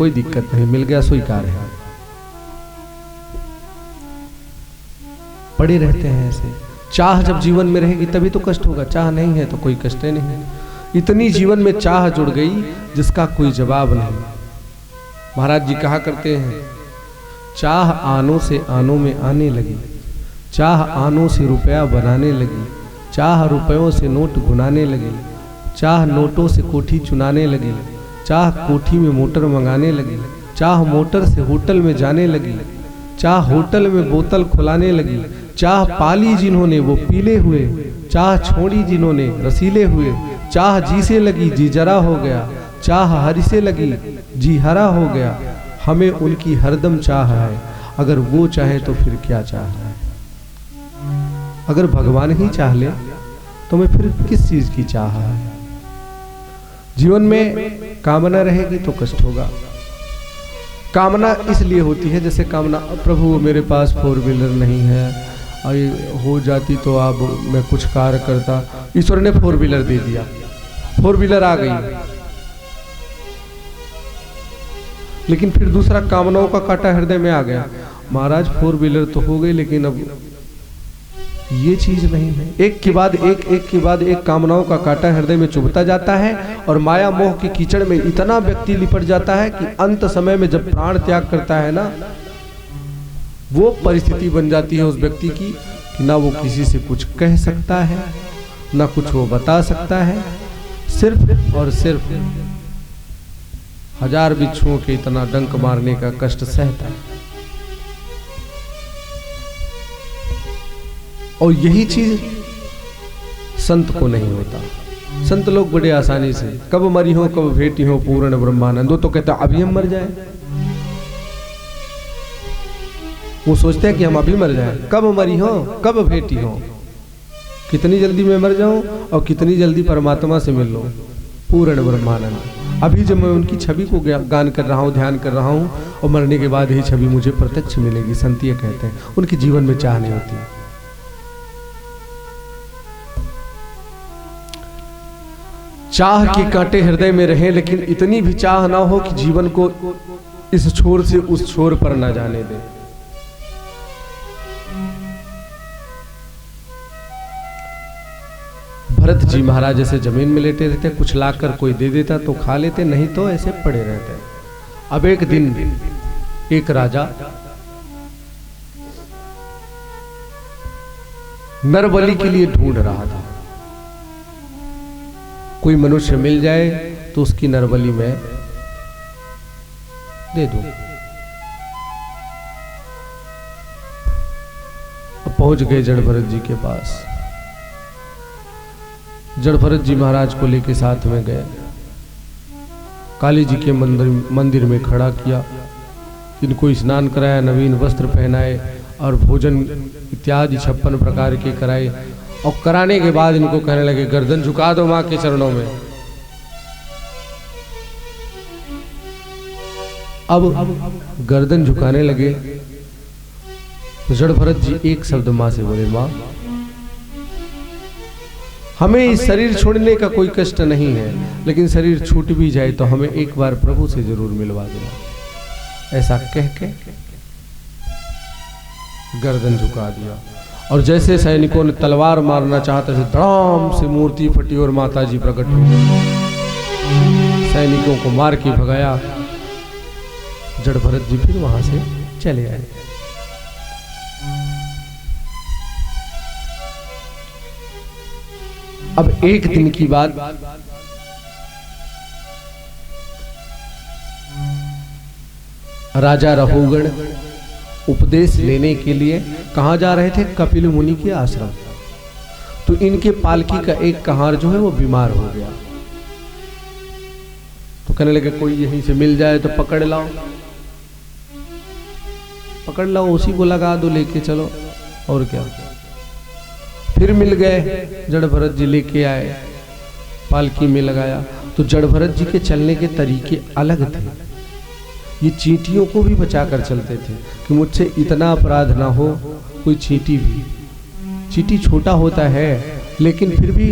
कोई दिक्कत नहीं, मिल गया स्वीकार है। पड़े रहते हैं ऐसे। चाह जब जीवन में रहेगी तभी तो कष्ट होगा, चाह नहीं है तो कोई कष्ट नहीं। इतनी जीवन में चाह जुड़ गई जिसका कोई जवाब नहीं। महाराज जी कहा करते हैं, चाह आनों से आनों में आने लगी, चाह आनों से रुपया बनाने लगी, चाह रुपयों से नोट गुनाने लगी, चाह नोटों से कोठी चुनाने लगी, चाह कोठी में मोटर मंगाने लगी, चाह मोटर से होटल में जाने लगी, चाह होटल में बोतल खुलाने लगी, चाह पाली जिन्होंने वो पीले हुए, चाह छोड़ी जिन्होंने रसीले हुए, चाह जी से लगी जी जरा हो गया, चाह हरि से लगी जी हरा हो गया। हमें उनकी हरदम चाह है, अगर वो चाहे तो फिर क्या चाह है। अगर भगवान ही चाह ले तो मैं फिर किस चीज की चाह है। जीवन में कामना रहेगी तो कष्ट होगा। कामना इसलिए होती है, जैसे कामना, प्रभु मेरे पास 4 व्हीलर नहीं है, हो जाती तो अब मैं कुछ कार्य करता। ईश्वर ने 4 व्हीलर दे दिया, 4 व्हीलर आ गई, लेकिन फिर दूसरा कामनाओं का कांटा हृदय में आ गया। महाराज 4 व्हीलर तो हो गई, लेकिन अब ये चीज नहीं है। एक के बाद एक कामनाओं का कांटा हृदय में चुभता जाता है और माया मोह के कीचड़ में इतना व्यक्ति लिपट जाता है कि अंत समय में जब प्राण त्याग करता है ना, वो परिस्थिति बन जाती है उस व्यक्ति की कि ना वो किसी से कुछ कह सकता है, ना कुछ वो बता सकता है, सिर्फ और सिर्फ 1000 बिच्छुओं के इतना डंक मारने का कष्ट सहता है। और यही चीज संत को नहीं होता। संत लोग बड़े आसानी से, कब मरी हो कब भेटी हो पूर्ण ब्रह्मानंद, तो कहता अभी हम मर जाए। वो सोचते हैं कि हम अभी मर जाए। कब मरी हो कब भेटी हो, कितनी जल्दी मैं मर जाऊं और कितनी जल्दी परमात्मा से मिल लो, पूर्ण ब्रह्मानंद। अभी जब मैं उनकी छवि को गान कर रहा हूं, ध्यान कर रहा हूं, और मरने के बाद ही छवि मुझे प्रत्यक्ष मिलेगी। संत ये कहते हैं, उनके जीवन में चाह नहीं होती। चाह के कांटे हृदय में रहे, लेकिन इतनी भी चाह ना हो कि जीवन को इस छोर से उस छोर पर ना जाने दे। भरत जी महाराज जैसे जमीन में लेटे रहते, कुछ लाकर कोई दे देता तो खा लेते, नहीं तो ऐसे पड़े रहते। अब एक दिन एक राजा नरबलि के लिए ढूंढ रहा था। कोई मनुष्य मिल जाए तो उसकी नरबलि में दे दो। अब पहुंच गए जड़ भरत जी के पास। जड़ भरत जी महाराज को लेके साथ में गए, काली जी के मंदिर में खड़ा किया, इनको स्नान कराया, नवीन वस्त्र पहनाए और भोजन इत्यादि 56 प्रकार के कराए। और कराने के बाद इनको कहने लगे, गर्दन झुका दो मां के चरणों में। अब गर्दन झुकाने लगे तो जड़ भरत जी एक शब्द मां से बोले, मां हमें इस शरीर छोड़ने का कोई कष्ट नहीं है, लेकिन शरीर छूट भी जाए तो हमें एक बार प्रभु से जरूर मिलवा देना। ऐसा कह के गर्दन झुका दिया। और जैसे सैनिकों ने तलवार मारना चाहते थे, धड़ाम से मूर्ति फटी और माता जी प्रकट हो गई। सैनिकों को मार के भगाया। जड़ भरत जी फिर वहां से चले आए। अब एक दिन की बात, राजा रहुगण उपदेश लेने के लिए कहां जा रहे थे? कपिल मुनि के आश्रम। तो इनके पालकी का एक कहार जो है वो बीमार हो गया। तो कहने लगे, कोई यहीं से मिल जाए तो पकड़ लाओ, पकड़ लाओ, उसी को लगा दो, लेके चलो, और क्या। फिर मिल गए, जड़ भरत जी लेके आए, पालकी में लगाया। तो जड़ भरत जी के चलने के तरीके अलग थे। ये चींटियों को भी बचाकर चलते थे कि मुझसे इतना अपराध ना हो। कोई चींटी भी, चींटी छोटा होता है लेकिन फिर भी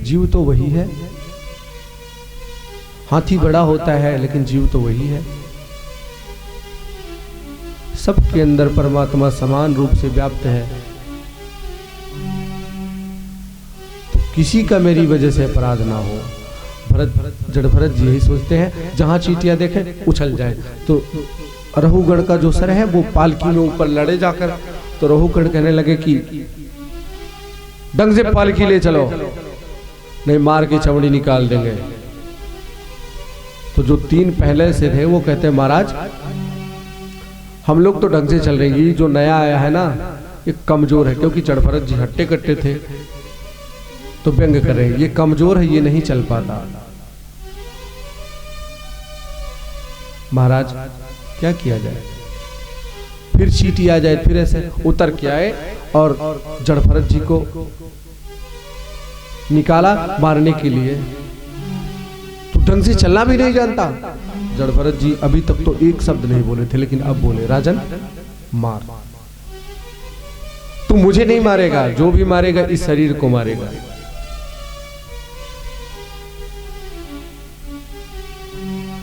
जीव तो वही है। हाथी बड़ा होता है लेकिन जीव तो वही है। सबके अंदर परमात्मा समान रूप से व्याप्त है, तो किसी का मेरी वजह से अपराध ना हो। जड़ भरत जी यही सोचते हैं, जहां चींटियां देखें उछल जाए। तो रहुगण का जो सर है वो पालकी में ऊपर लड़े जाकर, तो रहुगण कहने लगे कि ढंग से पालकी ले चलो, नहीं मार के चमड़ी निकाल देंगे। तो जो 3 पहले से थे वो कहते हैं महाराज हम लोग तो ढंग से चल रहे हैं, ये जो नया आया है ना ये कमजोर है, क्योंकि जड़ भरत जी हट्टे कट्टे थे तो व्यंग कर रहे हैं, ये कमजोर है, ये नहीं चल पाता। महाराज क्या किया जाए? फिर चींटी आ जाए, फिर ऐसे उतर के आए और जड़ भरत जी को निकाला मारने के लिए। तो ढंग से चलना भी नहीं जानता। जड़ भरत जी अभी तक तो एक शब्द नहीं बोले थे, लेकिन अब बोले, राजन मार, तू मुझे नहीं मारेगा, जो भी मारेगा इस शरीर को मारेगा।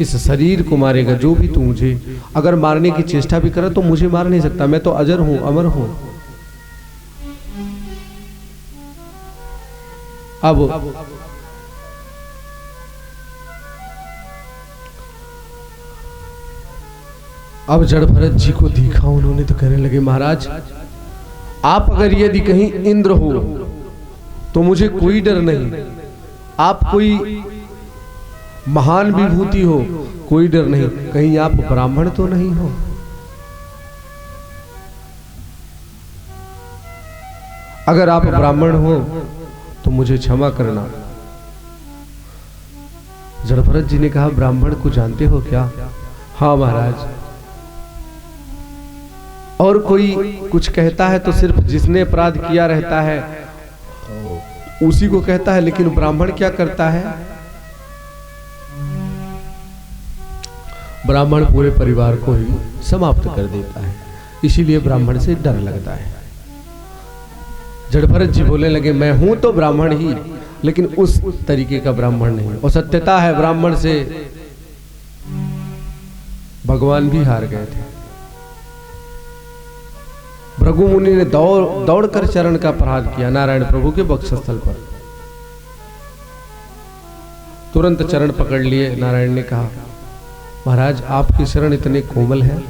इस शरीर को मारेगा, जो भी तू मुझे अगर मारने की चेष्टा भी करे तो मुझे मार नहीं सकता, मैं तो अजर हूं, अमर हूं। अब जड़ भरत जी को देखा उन्होंने तो कहने लगे, महाराज आप अगर यदि कहीं इंद्र हो तो मुझे कोई डर नहीं, आप कोई महान विभूति हो कोई डर नहीं, कहीं आप ब्राह्मण तो नहीं हो? अगर आप ब्राह्मण हो तो मुझे क्षमा करना। जड़ भरत जी ने कहा, ब्राह्मण को जानते हो क्या? हाँ महाराज। और कोई कुछ कहता है तो सिर्फ जिसने अपराध किया रहता है उसी को कहता है, लेकिन ब्राह्मण क्या करता है? ब्राह्मण पूरे परिवार को ही समाप्त कर देता है, इसीलिए ब्राह्मण से डर लगता है। जड़ भरत जी बोलने लगे, मैं हूं तो ब्राह्मण ही, लेकिन उस तरीके का ब्राह्मण नहीं। और सत्यता है, ब्राह्मण से भगवान भी हार गए थे। भृगु मुनि ने दौड़कर चरण का अपराध किया नारायण प्रभु के वक्षस्थल पर। तुरंत चरण पकड़ लिए। नारायण ने कहा, महाराज आपके चरण इतने कोमल हैं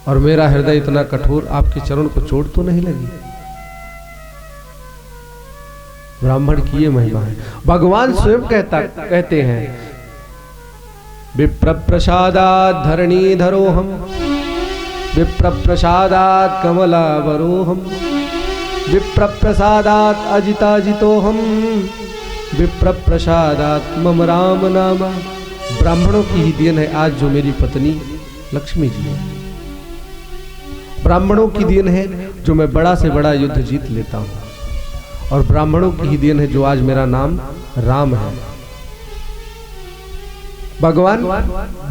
और मेरा हृदय इतना कठोर, आपके चरण को चोट तो नहीं लगी? ब्राह्मण की ये महिमा है। भगवान स्वयं कहते हैं, विप्र प्रसादात् धरणीधरोऽहम्, विप्र प्रसादात् कमलावरोऽहम्, विप्र प्रसादात् अजिताजितोऽहम्, विप्र प्रसादात् मम राम नाम। ब्राह्मणों की ही देन है आज जो मेरी पत्नी लक्ष्मी जी है। ब्राह्मणों की देन है जो मैं बड़ा से बड़ा युद्ध जीत लेता हूं, और ब्राह्मणों की ही देन है जो आज मेरा नाम राम है। भगवान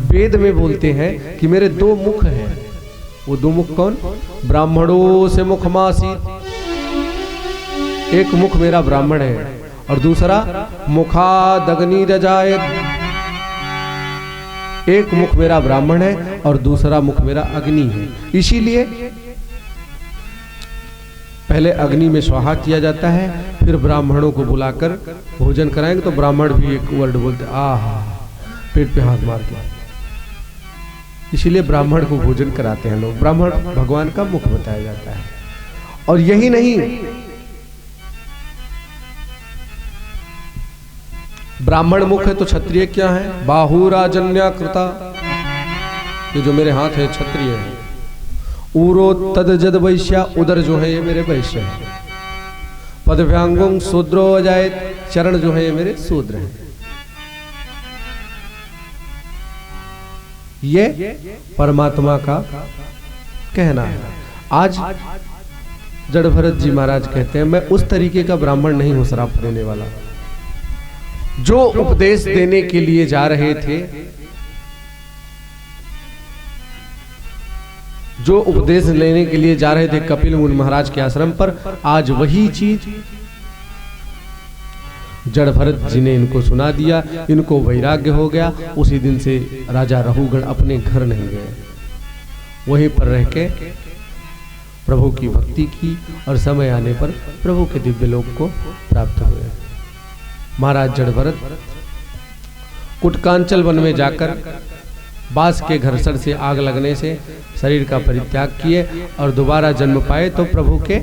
वेद में बोलते हैं कि मेरे 2 मुख हैं। वो 2 मुख कौन? ब्राह्मणों से मुखमासीत, एक मुख मेरा ब्राह्मण है और दूसरा मुखादग्नि रजायत। एक मुख मेरा ब्राह्मण है और दूसरा मुख मेरा अग्नि है। इसीलिए पहले अग्नि में स्वाहा किया जाता है, फिर ब्राह्मणों को बुलाकर भोजन कराएंगे। तो ब्राह्मण भी एक वर्ड बोलते, आहा, पेट पे हाथ मार के। इसीलिए ब्राह्मण को भोजन कराते हैं लोग। ब्राह्मण भगवान का मुख बताया जाता है। और यही नहीं, ब्राह्मण मुख है तो क्षत्रिय क्या है? बाहुराजन्या कृता, ये जो मेरे हाथ है क्षत्रिय है। ऊरो तद जद वैश्या, उदर जो है ये मेरे वैश्य है। पदभ्यांगों शूद्रो अजायत, चरण जो है ये मेरे शूद्र हैं। ये परमात्मा का कहना है। आज जड़ भरत जी महाराज कहते हैं, मैं उस तरीके का ब्राह्मण नहीं हूं श्राप देने वाला। जो उपदेश देने के लिए जा रहे थे, जो उपदेश लेने के लिए जा रहे थे कपिल मुनि महाराज के आश्रम पर, आज वही चीज जड़ भरत जी ने इनको सुना दिया, इनको वैराग्य हो गया। उसी दिन से राजा रघुगण अपने घर नहीं गए, वहीं पर रह के प्रभु की भक्ति की और समय आने पर प्रभु के दिव्य लोक को प्राप्त हुए। महाराज जड़ भरत कुटकांचल वन में जाकर बांस के घर्षण से आग लगने से शरीर का परित्याग किए और दोबारा जन्म पाए। तो प्रभु के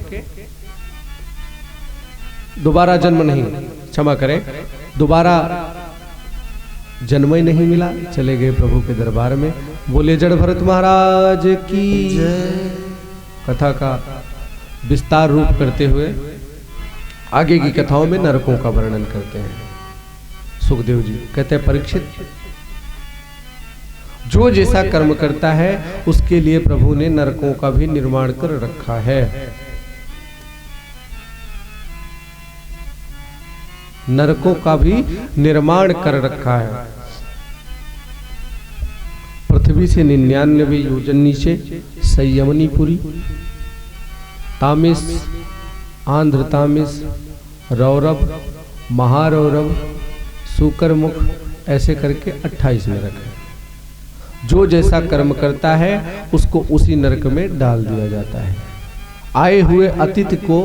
दोबारा जन्म नहीं, क्षमा करें, दोबारा जन्म ही नहीं मिला, चले गए प्रभु के दरबार में। बोले जड़ भरत महाराज की जय। कथा का विस्तार रूप करते हुए आगे की कथाओं में नरकों का वर्णन करते हैं। सुखदेव जी कहते हैं, परीक्षित, जो जैसा कर्म करता है उसके लिए प्रभु ने नरकों का भी निर्माण कर रखा है। नरकों का भी निर्माण कर रखा है। पृथ्वी से 99 योजन नीचे संयमनीपुरी, तामिस, आंध्र तामिस, रौरव, महारौरव, सुकरमुख, ऐसे करके 28 नरक है। जो जैसा कर्म करता है उसको उसी नरक में डाल दिया जाता है। आए हुए अतिथि को,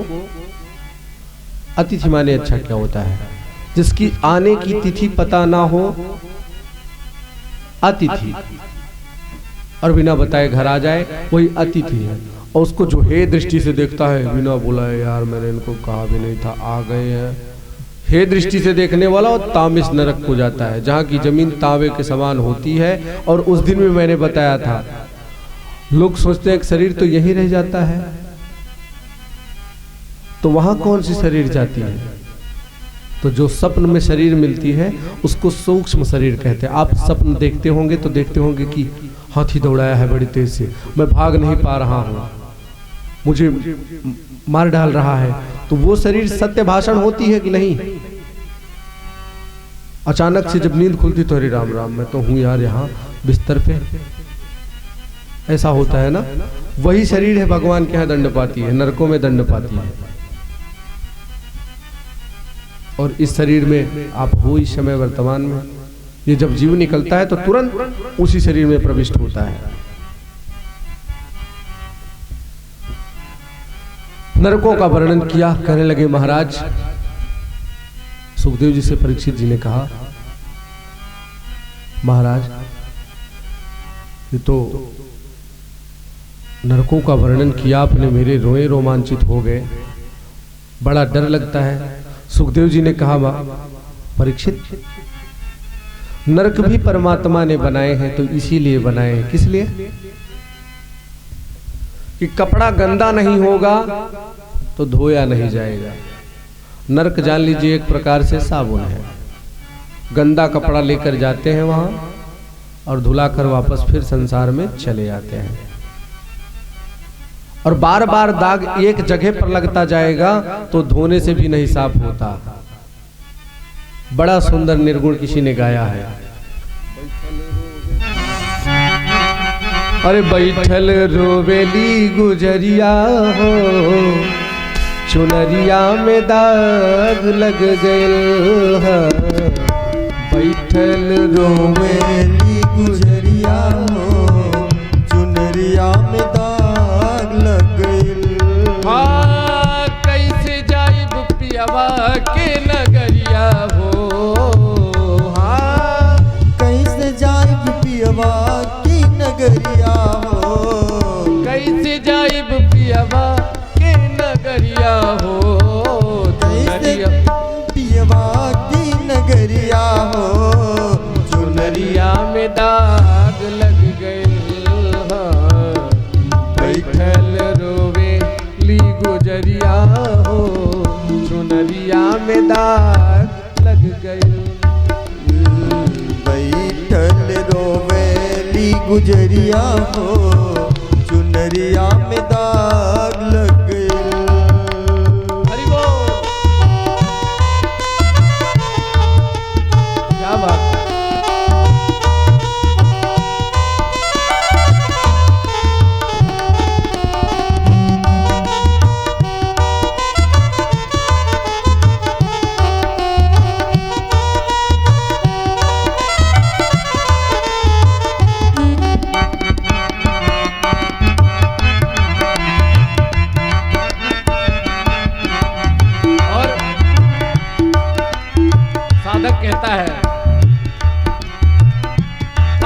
अतिथि माने अच्छा क्या होता है, जिसकी आने की तिथि पता ना हो, अतिथि, और बिना बताए घर आ जाए, वही अतिथि है। और उसको जो हे दृष्टि से देखता है, बिना बुलाए, यार मैंने इनको कहा भी नहीं था, आ गए हैं, हे दृष्टि से देखने वाला वो तामिस नरक को जाता है, जहाँ की जमीन तांबे के समान होती है। और उस दिन में मैंने बताया था, लोग सोचते हैं कि शरीर तो यहीं रह जाता है, तो वहां कौन सी शरीर जाती है? तो जो स्वप्न में शरीर मिलती है उसको सूक्ष्म शरीर कहते हैं। आप स्वप्न देखते होंगे तो देखते होंगे कि हाथी दौड़ाया है बड़ी तेज से, मैं भाग नहीं पा रहा हूं, मुझे मार डाल रहा है, तो वो शरीर सत्य भाषण होती है कि नहीं? अचानक से जब नींद खुलती तो अरे राम राम, मैं तो हूं यार यहाँ बिस्तर पे, ऐसा होता है ना। वही शरीर है भगवान के यहाँ दंड पाती है, नरकों में दंड पाती है। और इस शरीर में आप हो इस समय वर्तमान में, ये जब जीव निकलता है तो तुरंत उसी शरीर में प्रविष्ट होता है। नरकों का वर्णन किया, कहने लगे महाराज, सुखदेव जी से परीक्षित जी ने कहा, महाराज ये तो नरकों का वर्णन किया आपने, मेरे रोए रोमांचित हो गए, बड़ा डर लगता है। सुखदेव जी ने कहा, परीक्षित, नरक भी परमात्मा ने बनाए हैं, तो इसीलिए बनाए हैं। किस लिए? कि कपड़ा गंदा नहीं होगा तो धोया नहीं जाएगा। नरक जान लीजिए एक प्रकार से साबुन है। गंदा कपड़ा लेकर जाते हैं वहां और धुलाकर वापस फिर संसार में चले आते हैं। और बार बार दाग एक जगह पर लगता जाएगा तो धोने से भी नहीं साफ होता। बड़ा सुंदर निर्गुण किसी ने गाया है, अरे बैठल रोवेली गुजरिया हो, चुनरिया में दाग लग गइल है। बैठल रोवेली गुजरिया हो, चुनरिया में दाग लग गइल। हाँ, कैसे जाइब पियवा के नगरिया हो, हाँ, कैसे जाइब पियवा की नगरिया हो, कैसे जाइब पियवा के नगरिया हो, कैसे पियवा की नगरिया हो, चुनरिया में दाग लग गए। बैठल रोवे ली गुजरिया हो, चुनरिया में दाग लग गए। बैठल रोवे ली गुजरिया हो, चुनरिया में दाग लग गए। हरि बोल, क्या बात है।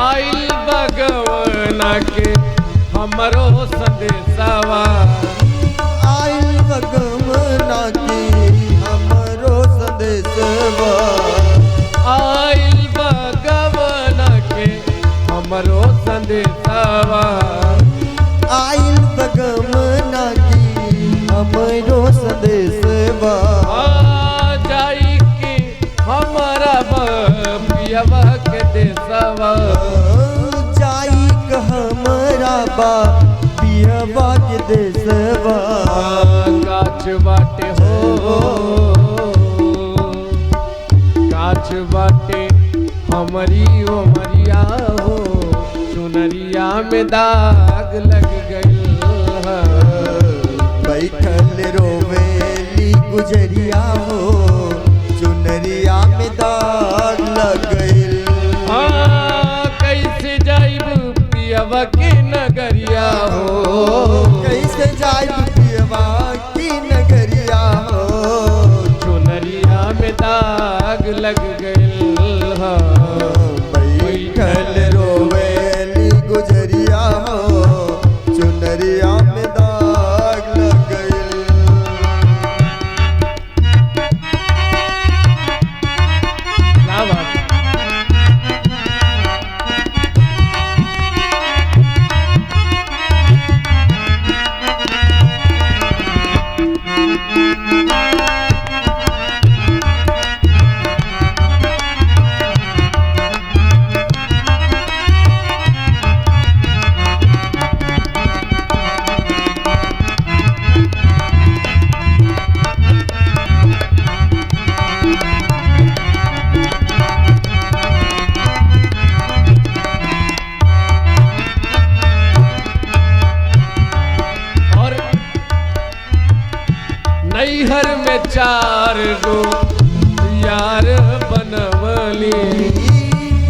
आइल भगवाना के हमरो संदेशवा, आइल भगवाना के हमरो संदेशवा, आइल भगवाना के हमरो संदेशवा, आइल भगवाना के हमरो संदेशवा। जाई के हमारा पियवा के देशवा, जाई के हमारा पियवा के देशवा। काच बाटे हो, काच बाटे हमारी उमरिया हो, चुनरिया में दाग लग गई। बैठल रोवेली गुजरिया हो, चुनरिया में दाग लग गइल। कैसे जाइब पियवा के नगरिया हो, कैसे जाइब पियवा की नगरिया हो, चुनरिया में दाग लग गइल। बैठल रोवेली गुजरिया हो, चुनरिया में दाग लग गइल। क्या बात है? नैहर में 4 गो यार बनवली,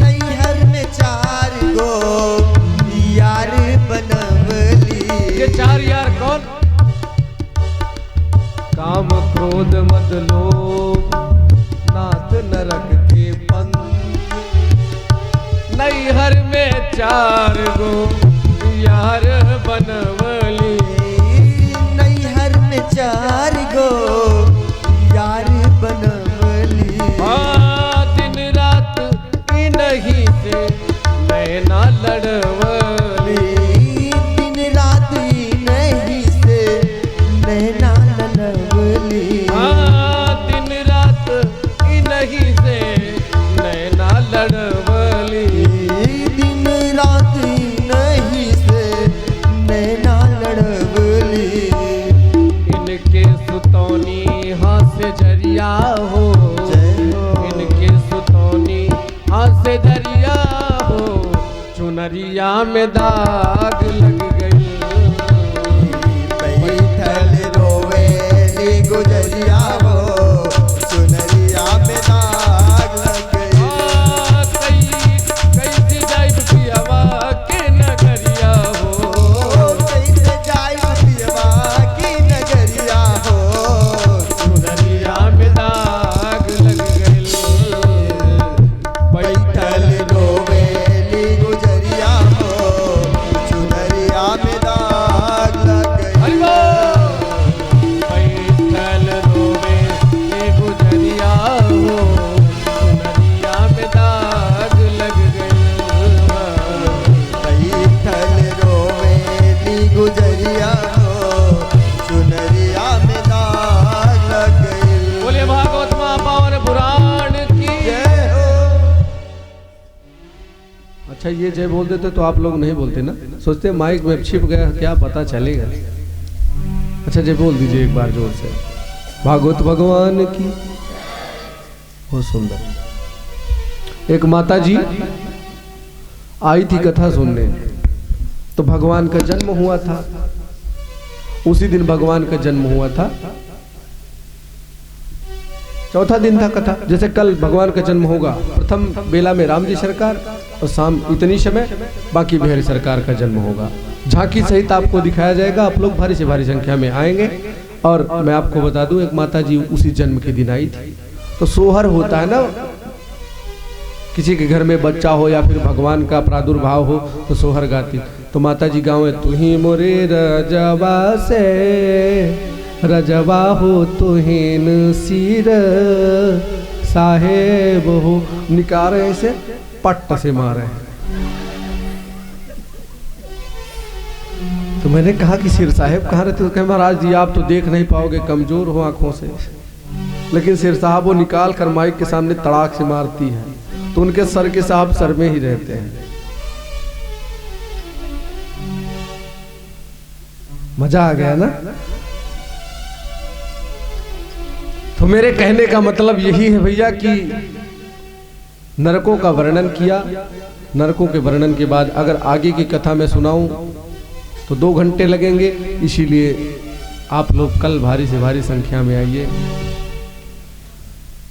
नैहर में 4 गो यार बनवली। ये 4 यार कौन? काम क्रोध मद लोभ नाथ नरक के पंथ। नैहर में 4 गो यार बनवली, नैहर में 4 गो यार बनवली। दिन रात इन्हीं से नैना लड़वली, दिन रात इन्हीं से नैना लड़वली। दिन रात इन्हीं से नैना लड़वली, दिन रात इन्हीं से नैना लड़वली। इनके सुतौनी हाथ से जरिया हो, इनके सुतौनी हाथ से जरिया हो, चुनरिया में दाग लग गई। बैठल रोवेली गुजरिया हो, चुनरिया में दाग लग गई। कैसे जाइब पियवा के नगरिया हो, कैसे जाइब पियवा की नगरिया हो, चुनरिया में दाग लग गई। बैठल रोवेली गुजरिया हो, चुनरिया में दाग लग गई। हरि बोल। बैठल रोवे ये गुजरिया हो, चुनरिया में दाग लग गई। बैठल रोवेली गुजरिया हो, चुनरिया में दाग लग गई। बोले भागवत महापावन पुराण की। जय हो। अच्छा ये जय बोल देते तो आप लोग नहीं बोलते ना, सोचते माइक में छिप गया क्या पता चलेगा। अच्छा जय बोल दीजिए एक बार जोर से। भागवत भगवान की। बहुत सुंदर। एक माता जी आई थी कथा सुनने, तो भगवान का जन्म हुआ था, उसी दिन भगवान का जन्म हुआ था। चौथा दिन था कथा, जैसे कल भगवान का जन्म होगा, प्रथम बेला में राम जी सरकार और शाम इतनी समय बाकी बिहारी सरकार का जन्म होगा। झांकी सहित आपको दिखाया जाएगा, आप लोग भारी से भारी संख्या में आएंगे। और मैं आपको बता दूं, एक माता जी उसी जन्म के दिन आई थी। तो सोहर होता है ना किसी के घर में बच्चा हो या फिर भगवान का प्रादुर्भाव हो तो सोहर गाती। तो माता जी गाँव है, तू ही मोरे रजवा से रजवा हो तुहिन सिर साहेब हो, निकारे से पट्ट से मारे। तो मैंने कहा कि सिर साहेब कहाँ रहते? तो कहे महाराज जी आप तो देख नहीं पाओगे, कमजोर हो आंखों से, लेकिन सिर साहब वो निकाल कर माइक के सामने तड़ाक से मारती है तो उनके सर के साहब सर में ही रहते हैं। मजा आ गया ना? तो मेरे कहने का मतलब यही है भैया कि नरकों का वर्णन किया। नरकों के वर्णन के बाद अगर आगे की कथा मैं सुनाऊं तो 2 घंटे लगेंगे, इसीलिए आप लोग कल भारी से भारी संख्या में आइए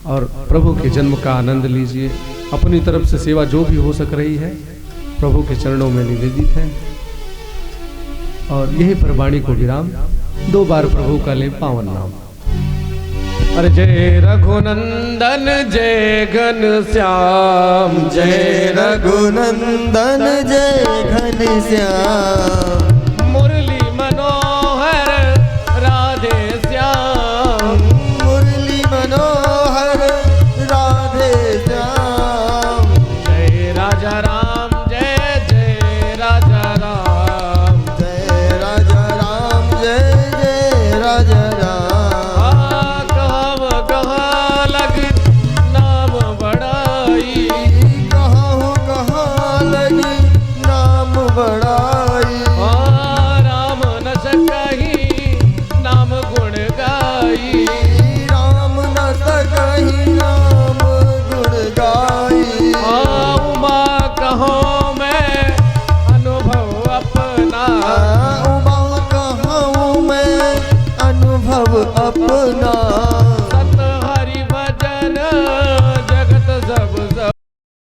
और प्रभु के जन्म का आनंद लीजिए। अपनी तरफ से सेवा जो भी हो सक रही है प्रभु के चरणों में निवेदित है। और यही पर वाणी को विराम। 2 बार प्रभु का ले पावन नाम। अरे जय रघुनंदन जय घन श्याम, जय रघुनंदन जय घन श्याम, मुरली मनोहर राधे श्याम, मुरली मनोहर राधे श्याम, जय राजा राम जय राजा राम, जय राजा राम जय राजा राम। अपना